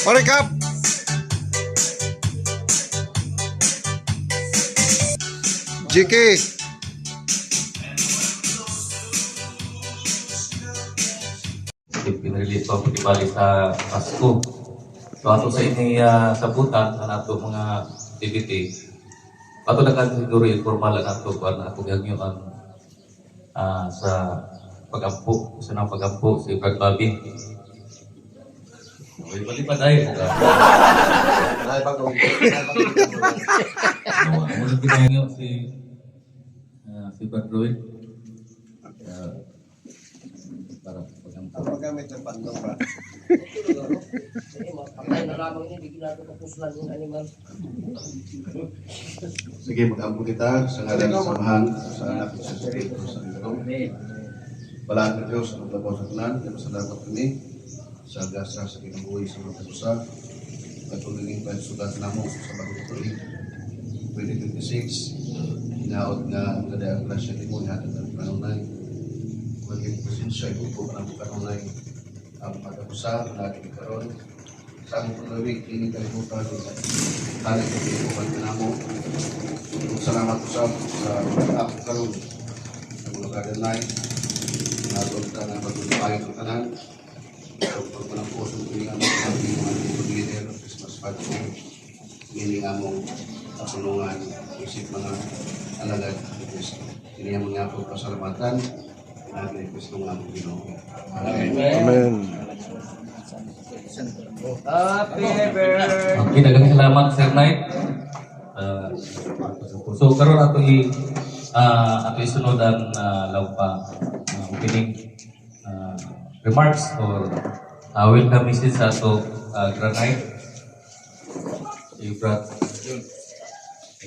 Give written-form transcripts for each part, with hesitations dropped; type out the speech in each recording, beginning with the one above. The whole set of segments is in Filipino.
Parekap! JK! Pinrelease ko pagkibali sa Pasko. So ato sa ini sabutan na nato mga activity. Ato na kan siguro informal na nato kung ano ako gagawin sa pagampo, sa nang pagampo si Brad Bobby. Uy, bali pa tayo ka. Ay, bago. Ano ginagawa si Brad Roy? Para pagampo. Ang paggamit ng pandong ba? Patay na lamang ini, bigyan natin kapuslan yung animal. Sige, mag-ampo kita sa ngalan ng samahan sa anak sa Espiritu sa Panginoon. Balaan ng Diyos ang labaw sa tanan. Salamat kami sa gasa sa kinabuhi sa mga kasusa. Katulungin pa yung sugat namo sa bagong tuloy. 2026, hinaot nga ang kadayang klasya ni mo ihatag ng kanunay. Maging presensya ito po ng kanunay. Ang pagkakusa na ating karoon. Sa among pagawig, hindi kalimutan at tanig ng kalimutan ka namo. Salamat po sa ako karoon. Sa mga kaganay. Naroon ka na magpapayag ng kanan. Pag mo ng puso ng tulingan mo, mga leader ng Christmas party, hiling among kasulungan, isip mga alagad ni Cristo. Hindi mo nga po pasalamatan, natin ni Cristo ng among Ginoo. Amen. Happy birthday! Okay, daghang salamat Sir Knight. So karon ato isunod ang laupa opening remarks or welcome message sa ato Granite si Brad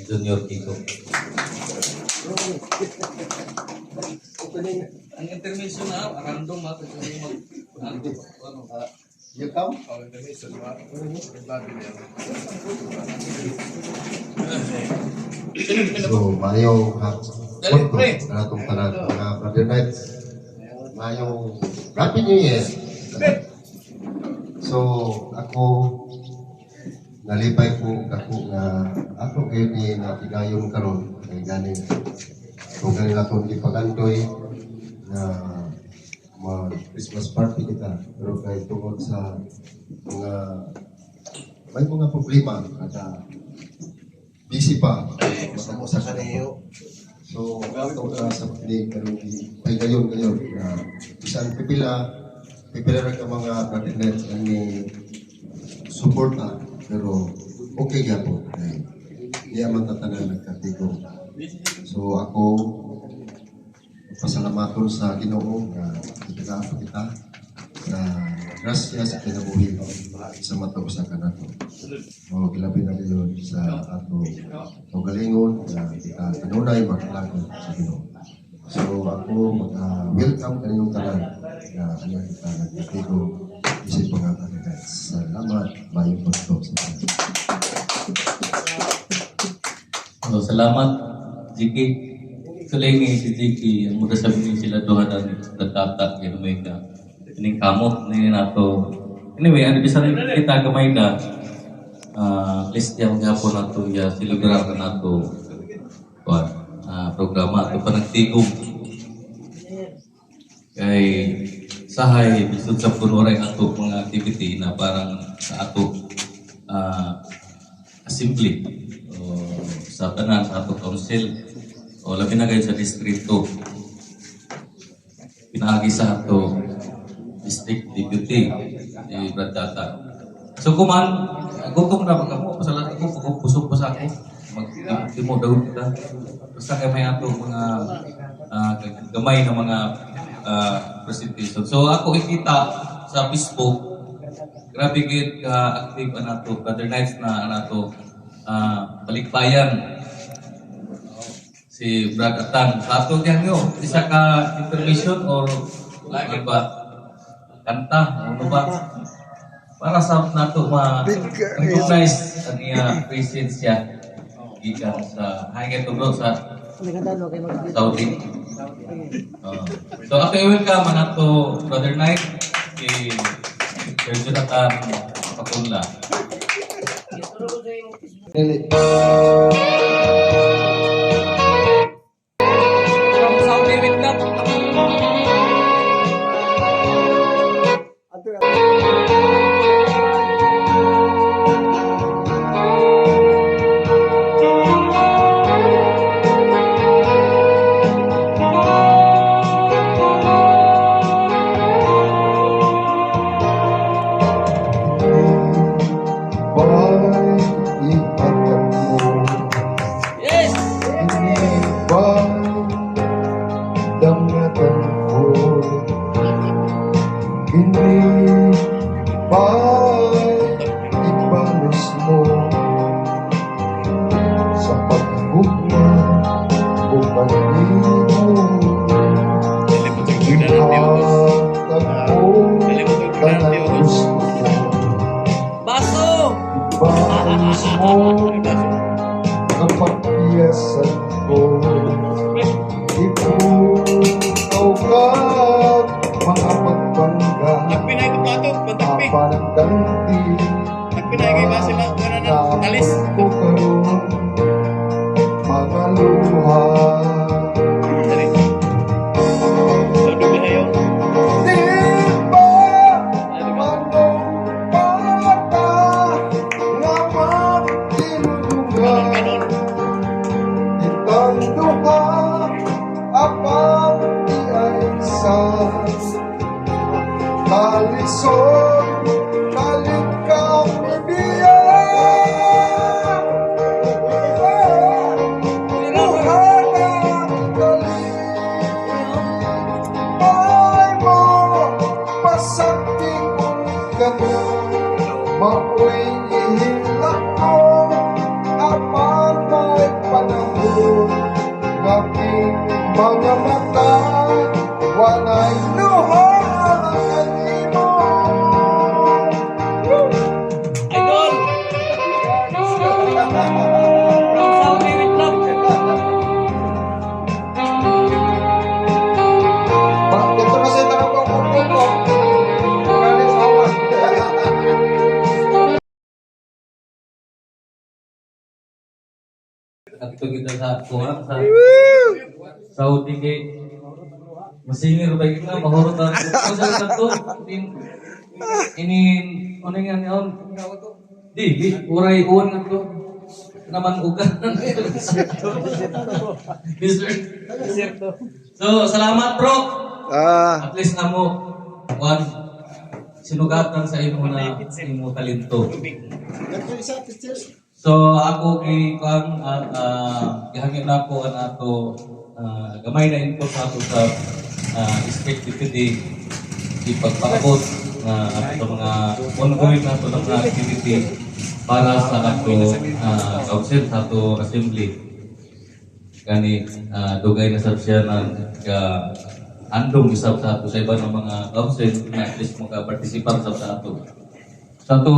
Junior Kiko. Ang intermission na, random ha, kasi You come? So, mayo punto na itong tanan, mga brother knights. Mayo Happy New Year. So, ako nalipay po ako nga ako kayo ni natigayon karon kay ganin. So, ganin ako di pagandoy na Christmas party kita. Pero kay tungkol sa mga may mga problema kada busy pa sa kaniyo. So, ito na sa pagdinig karon ay gayon na isang pipila rin ka mga brother ni support na pero okay nga po. Hindi man tatanan nagkatigo. So, ako pasalamaton sa Ginoo na itagapo kita sa grasya sa kinabuhi sa mata sa kanato. O kilabi na ngayon sa ato galingon na kita kanunay maglagon sa Ginoo. So ako welcome kaninyong tanan na ano kita nagtitigo isip pangatagan. Salamat, mayong pasto sa Ginoo. So, salamat JK. Kalingi si JK ang muda sabihin sila duha dan datata gamay ka. Ining kamot ni nato. Anyway, ano bisa kita gamay ka. List yang gapon nato ya silubra nato. Programa ato panagtigom. Kay sahay bisud sa punuray ato mga activity na parang sa ato assembly o sa tanan sa ato council o labi na kayo sa distrito. Pinahagi sa ato district deputy ni Brad Tata. So kuman, gutom na ba mo? Pasalat ako, pusok pa sa ako. Mag-timo daw kita. Basta kay may ato mga gamay na mga presentation. So ako ikita sa Facebook, grabe gid ka-active anato, Brother Knights na anato balikbayan. Si Brad Atan, sa ato diyan yo, isa ka information or lagi ba kanta ano ba para sa nato ma-recognize ang iya presence siya gikan sa hangin tubro sa Saudi. So ako i-welcome nato Brother Knight kay Sir Jonathan patunla. Ito ko sa iyong Dili. From Saudi Vietnam. Ba'y ihatag mo? Yes! Hindi ba'y damnatan ko? Hindi ba'y ipanis mo? Sa paghugma o pag-ibig ihatag ko tanang gusto ko. Baso! Bahalis mo kapag piyasan ko. Ipunaw ka mga pagbangga. Nagpinay ko plato, pantagpi. Apa ng ganti Nagpinay kay Basi ba? Kaya na talis. ko karoon mga luha. Dali. Sabi ko hayo. Di ba anong bata nga magtinudugan? Ganon. Itang duha apang iaysa Talisod kalit kang bibiya Buhanang galing Ay mo pasakti kong gano Mao'y ihilak ko Apang may panahon Aking mga mata Walay luha ang kanimo Idol! From Saudi Vietnam. Bakit ito kasi tanong ko ko? Maraming awan. At ito kita sa kuha sa Saudi kay masingir ba kita mahurot ang sa kanto ini ano nga niyon di uray uwan nga to naman ugan so salamat bro at least na mo one sinugatan sa imo na imo talento. So ako kay kan at gihangin nako an ato gamay na input ato sa state deputy ipagpaabot ato mga ongoing nato na mga activity para sa ato council sa ato assembly gani dugay na sab siya ng andong isab sa ato sa iba ng mga council na at least maka-participar sa ato. Sa ito,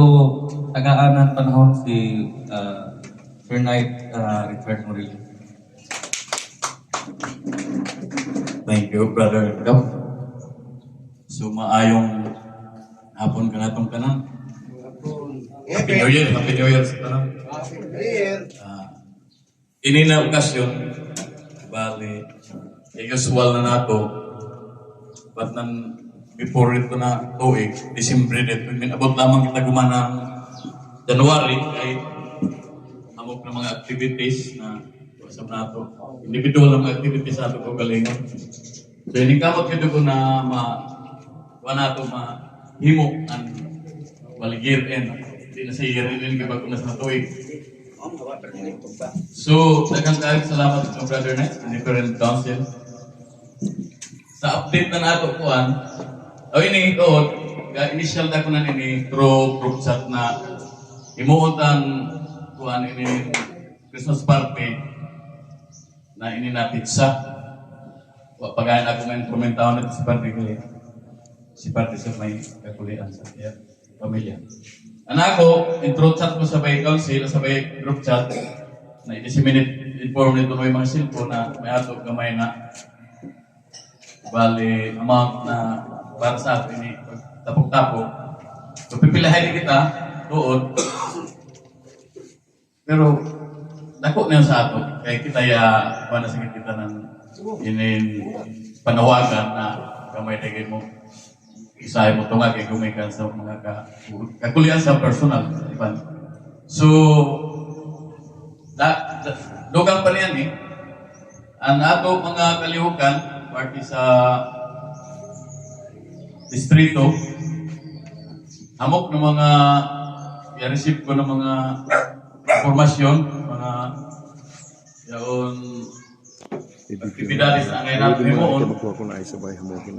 tagaan ng panahon si Sir Knight Richard Murillo. Thank you, Brother Gab. So, maayong hapon ka natong kanan. Happy New Year sa kanan. Ini na okasyon, bali, usual na nato, but nan before ito na tuig, December dito, abot lamang kita gumanang January, ay amok na mga activities na sa nato, individual na mga activities sa ato kagalingon. So, ining-kamot kito ko na nato mahimo ang year end. Hindi na sa year end, kapag kung nasa tuig. So, daghang salamat sa Brother Knight, sa different council. Sa update na nato kuan, ini initial na ko na nini through group chat na imuot ang kuan ini Christmas party na ini na pizza. Pagayan ako ngayon komentaw na si party ko si party sa may kakulian sa pamilya. Anako, intro chat ko sa bay council, sa bay group chat na i-disseminate inform nito may mga cellphone na may ato gamay na bali amount na para sa atin ni tapok-tapok. So pipilahin kita doon. Pero, dako niya sa ato. Kaya kita para sa kita ng panawagan na kamay tagay mo. Isahay mo tunga kay gumikan sa mga kakulian sa personal. Diba? So, dogang pa niyan eh. Ang ato mga kalihukan, party sa distrito, amok ng mga i-receive ko ng mga informasyon, mga yaon aktibidades na ngayon natin mo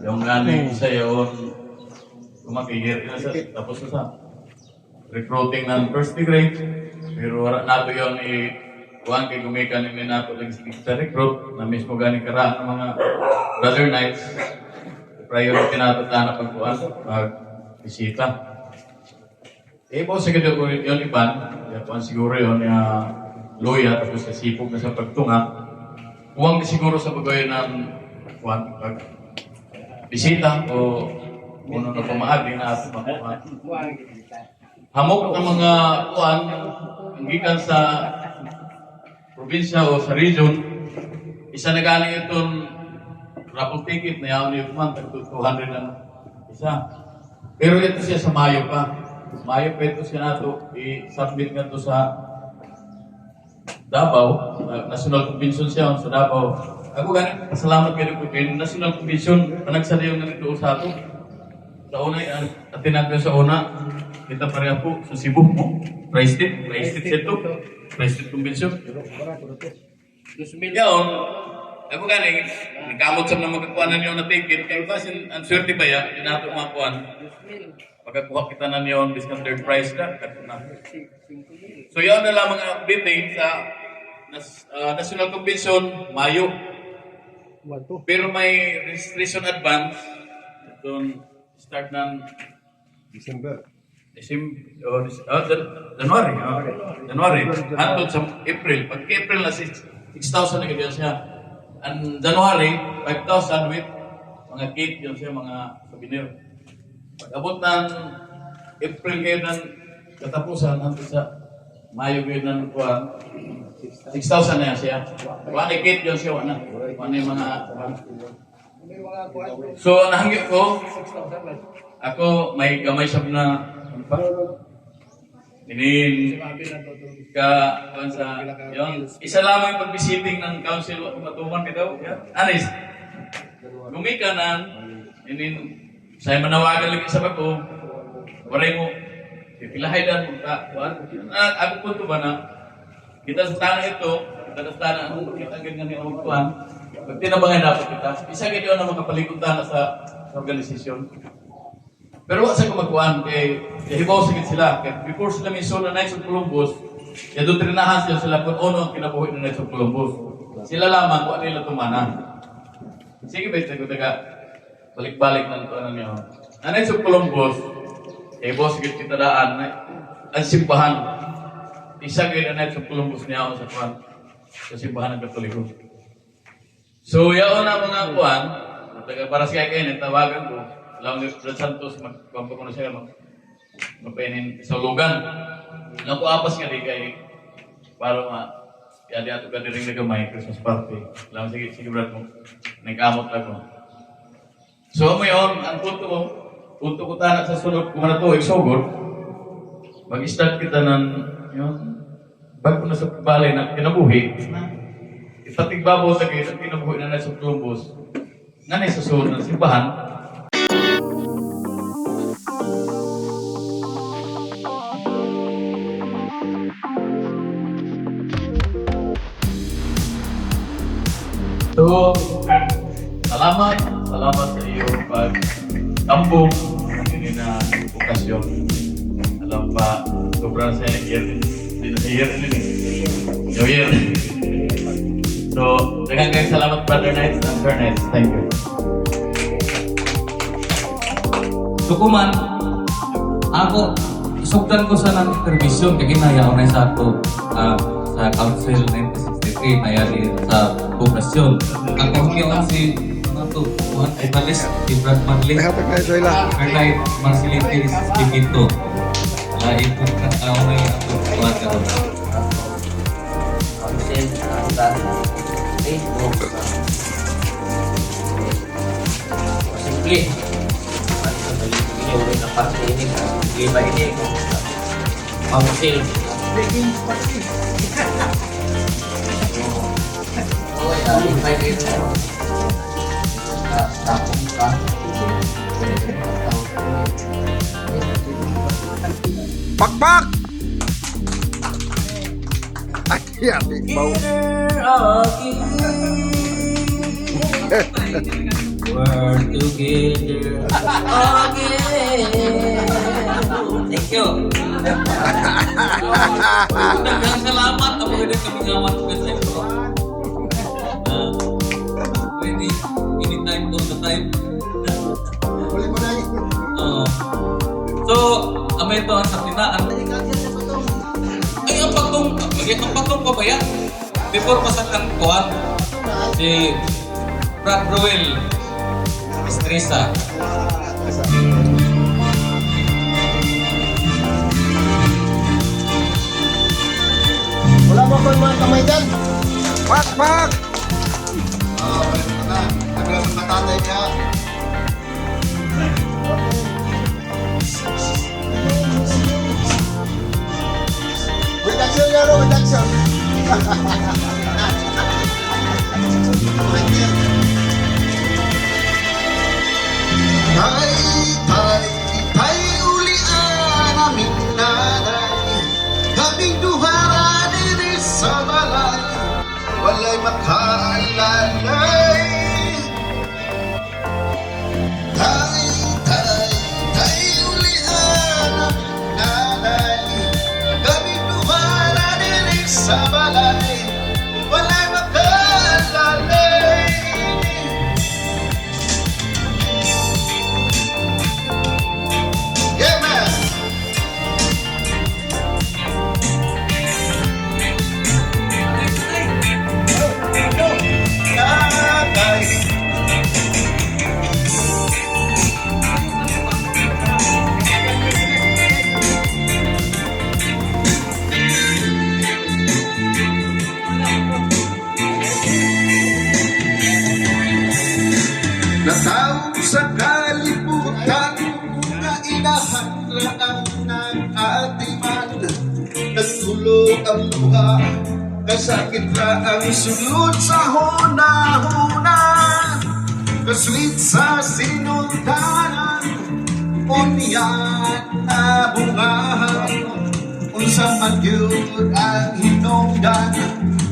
yung gani sa yaon kumakihir na sa tapos na sa recruiting ng first degree pero wala nato yung kuhan kay gumikan ni nato lang sa recruit na mismo gani karaan ng mga brother knights priority nato na pagkuhan pag-bisita. Po siguro ko yung iban, kuhan siguro yun loya tapos sa sipog na sa pagtunga. Huwag siguro sa pagawin ng bisita o uno na pamaagi na ato makuha. Hamok ng mga kuhan, gikan sa probinsya o sa region, isa na galing itong raffle ticket na yaon yung kuhan, 200 ang isa. Pero ito siya sa Mayo pa. Mayo pa ito siya nato, i-submit nga ito sa Davao, National Convention siya sa Davao. Ako ganit, pasalamat kayo po kayo. National Convention, panagsaliw na nito sa ato. Sa una, at tinagyan sa una, kita pareha po sa Cebu mo. Price tip siya ito. Price tip Convention. Yaon, ako ganit, nagkamot sa mga magkakuanan niyo na ticket. Kaya ba, ang swerte ba yan? Yung nato mga kuan. Pagkakuha kita na niyo, discount third price ka. So yun na lang mga update sa National Convention, Mayo. Pero may registration advance. Itong start ng January. January. Hantod sa April. Pag April na 6,000 na ganyan siya. And January, 5,000 with mga cake yun siya, mga souvenir. Pag abot ng April kayo ng katapusan, hantod sa Mayo kayo ng 6,000 na yan siya. Wala kit yun siya, wala. Wala yung mga... So, nahanggit ko, ako may gamay sa na... Isa lamang yung pag-visiting ng council o matuman bitaw. Anis, gumika na, sa'yo manawagan lagi sa bako, waray mo, pilahay dan mo ka, ako punto ba na, kita sa tanah ito, kita sa tanah ang kita ganyan yung magtuan, pag tinabangan dapat kita, isa ganyan na makapalikot sa organisasyon. Pero wala sa kumagkuhan, hibaw sigit sila, before sila miso na Knights of Columbus, dotrinahan sila kung ano ang kinabuhi ng Knights of Columbus. Sila lamang kung ano nila tumanan. Sige ba ito, balik-balik ng tuanan niyo. Ang Knights of Columbus, hibaw sigit kita daan, ang simbahan. Isa kayo na Knights of Columbus niya ako sa simbahan ng Katoliko. So, yaon na mga kuhan, para sa kayo, natawagan ko, alam niyo, Brad Santos, magpapako na siya, magpainin sa lugan. Alam ko, apas nga di kayo, para yadi ato ka rin nagamay, Christmas party. Alam, sige, Brad mo, nag-amot ako. So, mo yun, ang punto ko tanak sa sunod, kung ano ito, isogod, mag-start kita ng, yun, bago na sa balay na kinabuhi, ipatigbabaw sa kayo sa kinabuhi na nasa Columbus, nga na sa sunod ng simbahan. So, salamat sa iyong pag-tambong ng hindi na okasyon. Alam pa, sobrang sa year, hindi na sa year, New Year. So, daghang salamat Brother Knights and Sir Knights. Thank you. Sukuman, ako, sugdan ko sa ng intervision, kaya ginayaw na sa ako sa Council 1963, nayari sa poblasyon. Ang kahumiyawan si Juan Ibales, si Brad Manley, Erlite Marcelitis Dikito. ipong may kuhan ka ron. Council, Facebook. Simple. Ano balik ulit na parte ini. Simple ba ini? Council. Oh, ya, invite itu. Tapos ka. Pakpak! Ay, yan, bau. We're together again. Thank you. Daghang salamat ang mga kami ngawan ko sa inyo. Pwede, anytime, all the time. Huli mo na So, amay ito ang sapinaan. Ay, ang pagtong pa ba yan? Before pasal ang kuhan, si Brad Ruel Estresa. Wala mo ko mga kamay dyan. Pakpak! Oo, balik mo na. Naglalang ng matatay niya. With action, Yaro, with action. Tay, ulian aming nanay. Kaming duhara diri sa balay. Walay makaalalay. Tay, ulian aming nanay. Kaming duhara diri sa balay. Walay makaalalay. Yeah, man. Tatay. Nataw sa kalibutan na inahanlaan ng ating man. Nagtulog ang buha, kasakit ra ang sulod sa huna-huna. Kasweet sa sinultanan, unyan na bungahan. Unsa man yun ang hinungdan,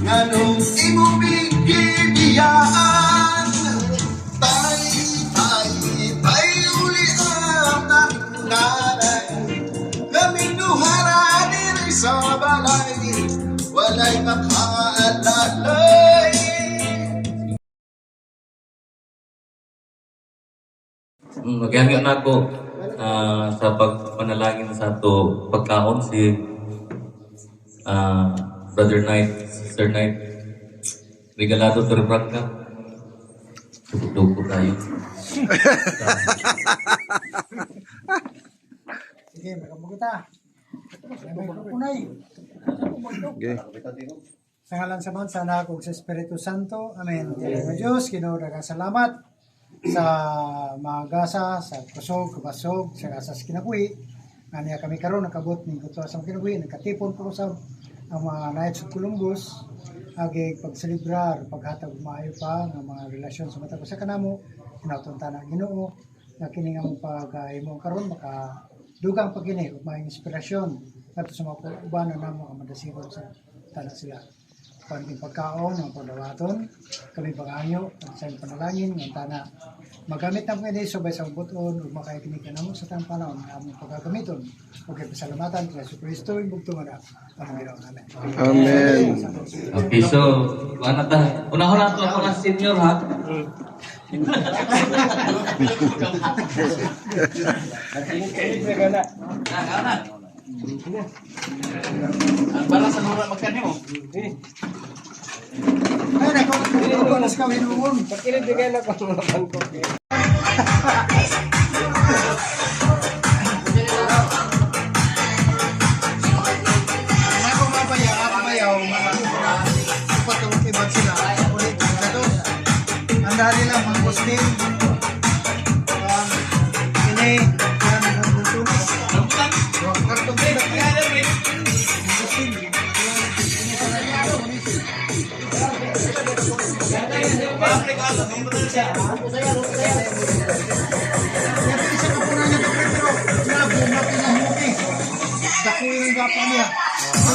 nganong imong gibiyaan. Tay, uli ang aming nanay. Kaming duhara diri sa balay. Walay makaalalay. Magyangyo na ako sa pagpanalangin sa ato pagkaon si Brother Knight, Sister Knight. Regalado Toribrak ka. Tuko tayo. Sige, magkamuguta. May kukunay. Okay. Sa ngalan sa man, sana kung sa Espiritu Santo. Amen. Mga Diyos, Ginoo, daghang salamat sa mga gasa, sa kusog, kabasog, sa gasa sa kinabuhi. Aniya kami karon nakabot ng kutuwa sa kinabuhi, nagkatipon ko sa ang mga Knights of Columbus, agi pagselebrar, paghatag maayo pa ng mga relasyon sa matag sa kanamo, kinautunta na Ginoo, na kini nga mong pag-imo karon maka dugang pagkini ug maayong inspirasyon kadto sa mga uban na namo ang madasigon sa tala sila. Paging pagkaon ng pagdawaton, kami pag-anyo, at sa panalangin, ng tana. Magamit ng pwede subay sa buton, ug makaikinig ka namo sa tanang panahon na among pagkagamiton. Ug kay pasalamatan kay Yesu Kristo ing bugtong na ang Ginoo. Amen. Amen. Okay, so, ano ta? Unahon na ako ng senior, ha? Para sa mga magkano mo? Ay, nako, nas kami nuon. Pakinig bigay na ko mga bangko. tandaan nila mga Muslim. Ini yan ang tulis. Kartong bilang yan. Muslim. Yan isa ka po na niya pero na bumak na humuti. Dakuin ang gapa niya.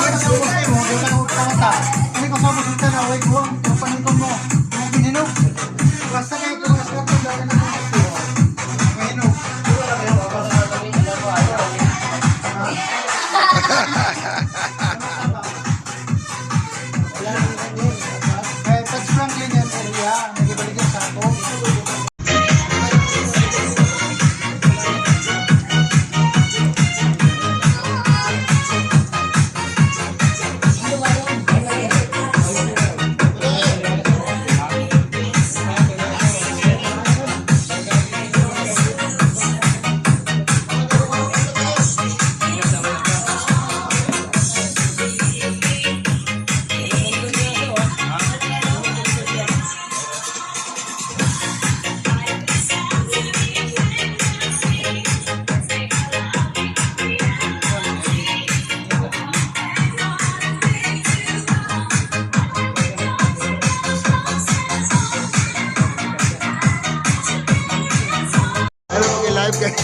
Ano sa Muslim mo? Buta ko tawata. Ano ko sa Muslim na way buwang papaningkon mo. Mga ginino. Basta kayo kung mas kartong dahil na ginino. Kaya Pats Franklin yan area, nagibalikin sa ako. Live guys.